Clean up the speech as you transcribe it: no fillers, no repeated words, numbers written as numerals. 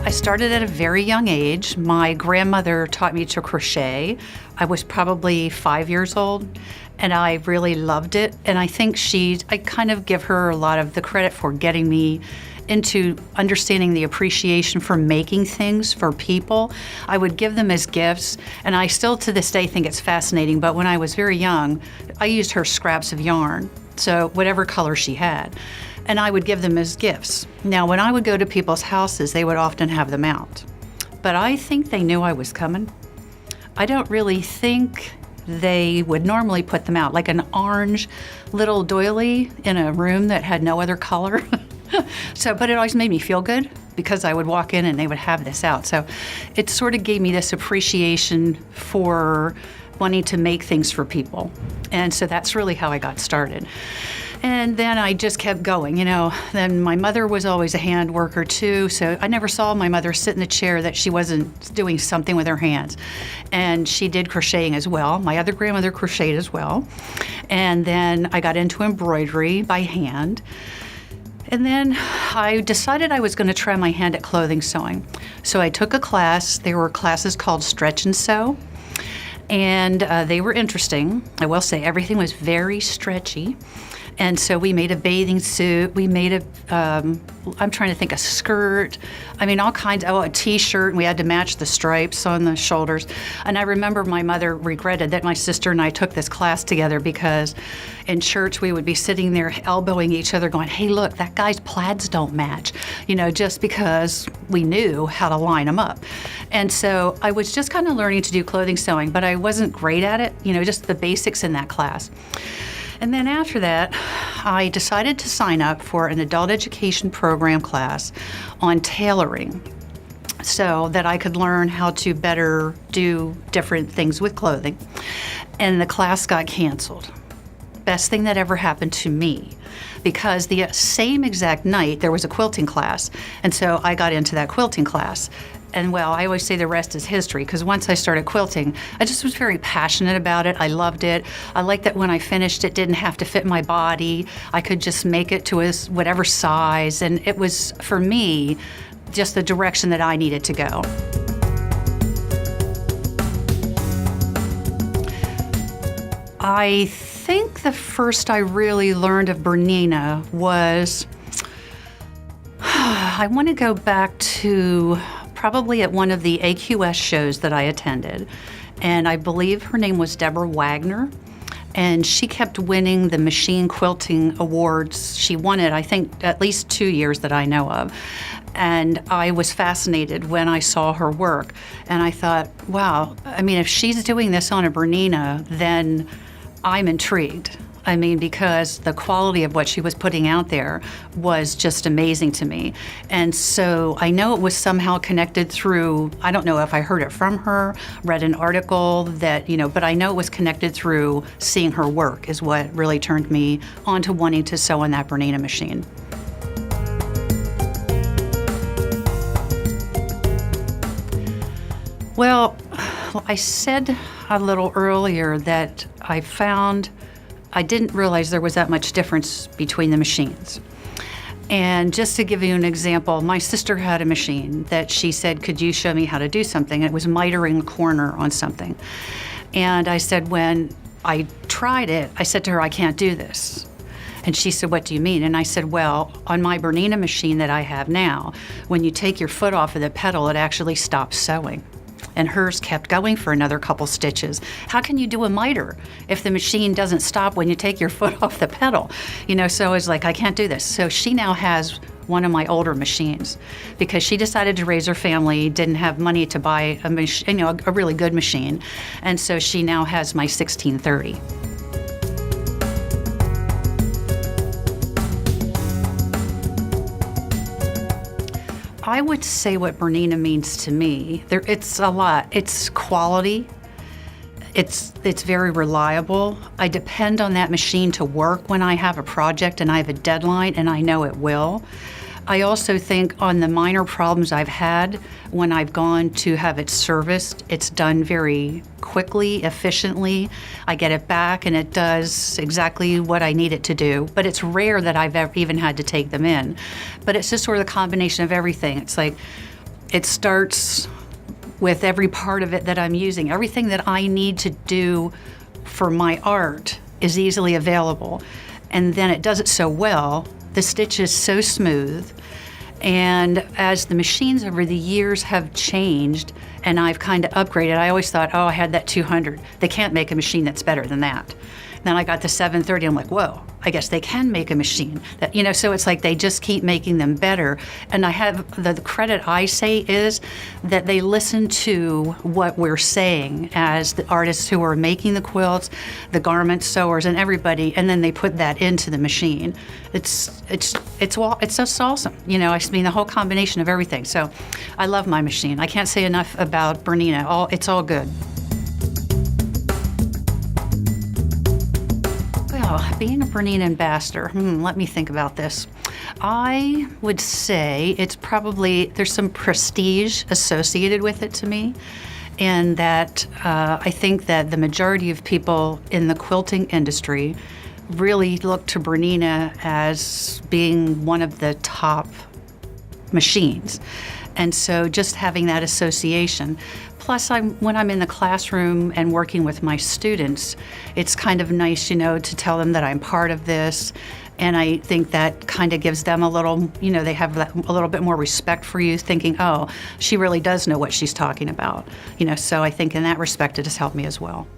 I started at a very young age. My grandmother taught me to crochet. I was probably 5 years old, and I really loved it. And I think I kind of give her a lot of the credit for getting me into understanding the appreciation for making things for people. I would give them as gifts, and I still to this day think it's fascinating, but when I was very young, I used her scraps of yarn, so whatever color she had, and I would give them as gifts. Now, when I would go to people's houses, they would often have them out, but I think they knew I was coming. I don't really think they would normally put them out, like an orange little doily in a room that had no other color. But it always made me feel good because I would walk in and they would have this out. So it sort of gave me this appreciation for wanting to make things for people. And so that's really how I got started. And then I just kept going, Then my mother was always a hand worker too, so I never saw my mother sit in a chair that she wasn't doing something with her hands. And she did crocheting as well. My other grandmother crocheted as well. And then I got into embroidery by hand. And then I decided I was going to try my hand at clothing sewing. So I took a class. There were classes called Stretch and Sew, and they were interesting. I will say everything was very stretchy. And so we made a bathing suit, we made I'm trying to think, a skirt, all kinds, a t-shirt, and we had to match the stripes on the shoulders. And I remember my mother regretted that my sister and I took this class together because in church we would be sitting there elbowing each other going, hey, look, that guy's plaids don't match, just because we knew how to line them up. And so I was just kind of learning to do clothing sewing, but I wasn't great at it, just the basics in that class. And then after that, I decided to sign up for an adult education program class on tailoring so that I could learn how to better do different things with clothing. And the class got canceled. Best thing that ever happened to me, because the same exact night there was a quilting class, and so I got into that quilting class. And well, I always say the rest is history, because once I started quilting, I just was very passionate about it. I loved it. I liked that when I finished, it didn't have to fit my body. I could just make it to whatever size, and it was, for me, just the direction that I needed to go. I think the first I really learned of Bernina was, I want to go back to probably at one of the AQS shows that I attended, and I believe her name was Deborah Wagner, and she kept winning the machine quilting awards. She won it, I think, at least 2 years that I know of, and I was fascinated when I saw her work, and I thought, wow, if she's doing this on a Bernina, then I'm intrigued. Because the quality of what she was putting out there was just amazing to me. And so I know it was somehow connected through, I don't know if I heard it from her, read an article that, but I know it was connected through seeing her work is what really turned me on to wanting to sew on that Bernina machine. Well, I said a little earlier that I didn't realize there was that much difference between the machines. And just to give you an example, my sister had a machine that she said, could you show me how to do something? It was mitering a corner on something. And I said, when I tried it, I said to her, I can't do this. And she said, what do you mean? And I said, well, on my Bernina machine that I have now, when you take your foot off of the pedal, it actually stops sewing. And hers kept going for another couple stitches. How can you do a miter if the machine doesn't stop when you take your foot off the pedal? So I was like, I can't do this. So she now has one of my older machines because she decided to raise her family, didn't have money to buy a machine, a really good machine. And so she now has my 1630. I would say what Bernina means to me, it's a lot. It's quality. It's very reliable. I depend on that machine to work when I have a project and I have a deadline, and I know it will. I also think on the minor problems I've had when I've gone to have it serviced, it's done very quickly, efficiently. I get it back and it does exactly what I need it to do. But it's rare that I've ever even had to take them in. But it's just sort of the combination of everything. It's like It starts with every part of it that I'm using. Everything that I need to do for my art is easily available. And then it does it so well. The stitch is so smooth. And as the machines over the years have changed and I've kind of upgraded, I always thought, oh, I had that 200. They can't make a machine that's better than that. Then I got the 730. I'm like, whoa, I guess they can make a machine that, so it's like they just keep making them better. And I have the credit I say is that they listen to what we're saying as the artists who are making the quilts, the garment sewers, and everybody, and then they put that into the machine. It's just awesome. I mean, the whole combination of everything. So I love my machine. I can't say enough about Bernina. It's all good. Well, being a BERNINA Ambassador, let me think about this. I would say there's some prestige associated with it to me, and that I think that the majority of people in the quilting industry really look to BERNINA as being one of the top machines. And so just having that association. Plus, when I'm in the classroom and working with my students, it's kind of nice, to tell them that I'm part of this. And I think that kind of gives them a little, they have a little bit more respect for you, thinking, oh, she really does know what she's talking about. So I think in that respect, it has helped me as well.